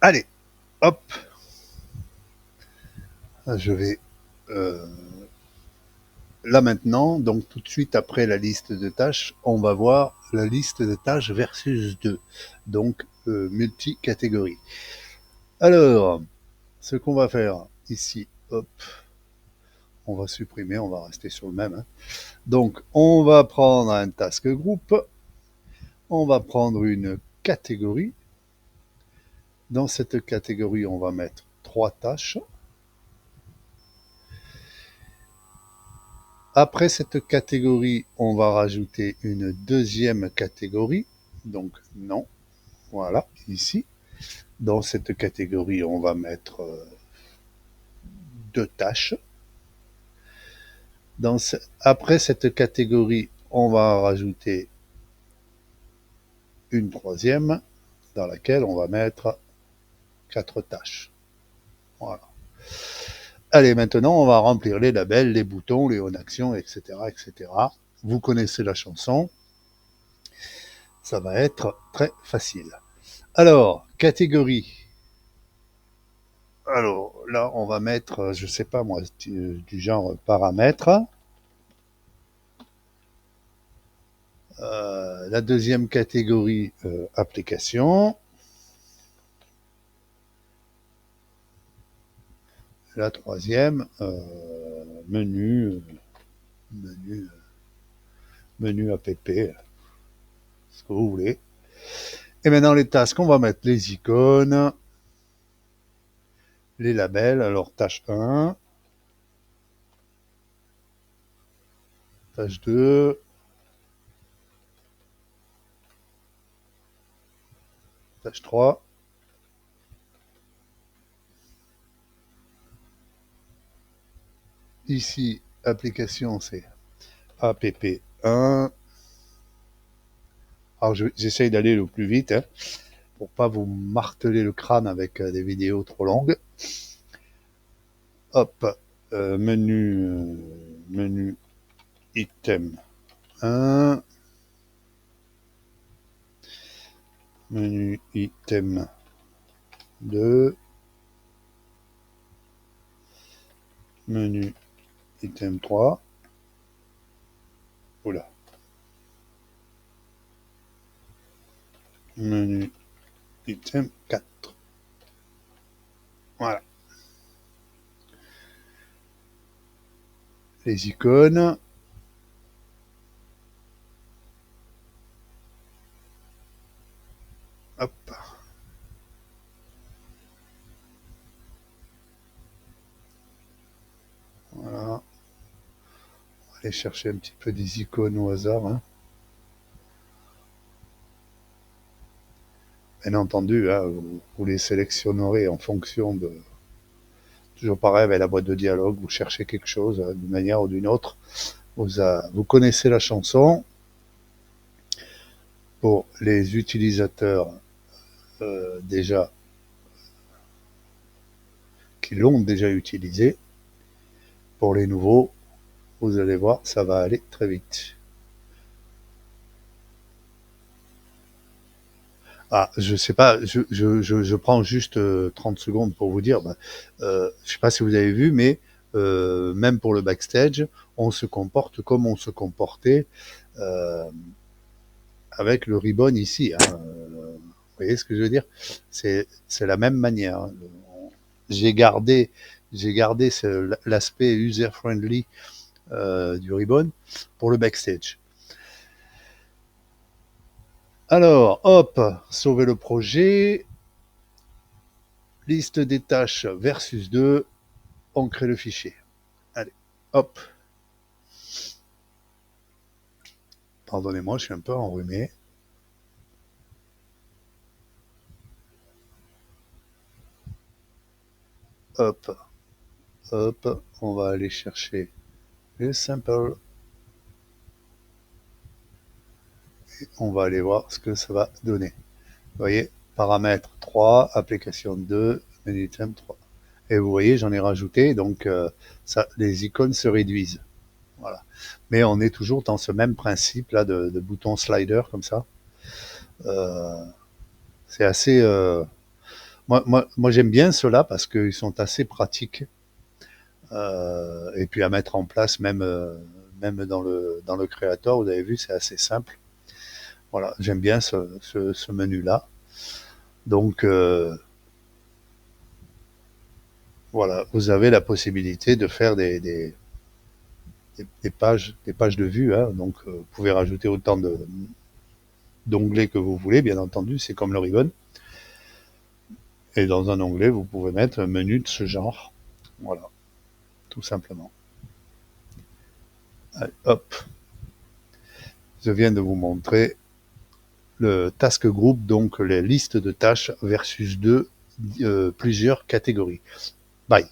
Allez, hop, je vais là maintenant, donc tout de suite après la liste de tâches, on va voir la liste de tâches versus 2, donc multi-catégorie. Alors, ce qu'on va faire ici, hop, on va supprimer, on va rester sur le même. Hein. Donc, on va prendre un task group, on va prendre une catégorie. Dans cette catégorie, on va mettre 3 tâches. Après cette catégorie, on va rajouter une deuxième catégorie. Donc, non. Voilà, ici. Dans cette catégorie, on va mettre 2 tâches. Après cette catégorie, on va rajouter une troisième dans laquelle on va mettre 4 tâches. Voilà. Allez, maintenant, on va remplir les labels, les boutons, les on-actions, etc., etc. Vous connaissez la chanson. Ça va être très facile. Alors, catégorie. Alors, là, on va mettre, je sais pas moi, du genre paramètres. La deuxième catégorie, application. La troisième, menu, menu, menu app, ce que vous voulez. Et maintenant, les tasks, on va mettre les icônes, les labels. Alors, tâche 1, tâche 2, tâche 3. Ici, application, c'est app1. Alors, j'essaye d'aller le plus vite, hein, pour pas vous marteler le crâne avec des vidéos trop longues. Hop, menu item 1, menu item 2, menu item 3, oula, menu item 4. Voilà. Les icônes. Hop. Voilà. On va aller chercher un petit peu des icônes au hasard. Hein. Bien entendu, hein, vous les sélectionnerez en fonction de... Toujours pareil avec la boîte de dialogue, vous cherchez quelque chose d'une manière ou d'une autre. Vous connaissez la chanson. Pour les utilisateurs déjà qui l'ont déjà utilisé, pour les nouveaux, vous allez voir, ça va aller très vite. Ah, je sais pas, je prends juste 30 secondes pour vous dire, je sais pas si vous avez vu, mais même pour le backstage, on se comporte comme on se comportait avec le ribbon ici. Hein. Vous voyez ce que je veux dire? C'est la même manière. Hein. J'ai gardé l'aspect user-friendly du ribbon pour le backstage. Alors, hop, sauver le projet, liste des tâches versus 2, on crée le fichier. Allez, hop. Pardonnez-moi, je suis un peu enrhumé. Hop, hop, on va aller chercher le sample. Et on va aller voir ce que ça va donner. Vous voyez, paramètres 3, application 2, menu item 3. Et vous voyez, j'en ai rajouté, donc les icônes se réduisent. Voilà. Mais on est toujours dans ce même principe là de bouton slider comme ça. C'est assez Moi j'aime bien ceux-là parce qu'ils sont assez pratiques et puis à mettre en place même dans le créateur, vous avez vu, c'est assez simple. Voilà, j'aime bien ce menu-là. Donc voilà, vous avez la possibilité de faire des pages de vue. Hein. Donc vous pouvez rajouter autant d'onglets que vous voulez, bien entendu, c'est comme le ribbon. Et dans un onglet, vous pouvez mettre un menu de ce genre. Voilà, tout simplement. Allez, hop, je viens de vous montrer le task group, donc les listes de tâches versus plusieurs catégories. Bye.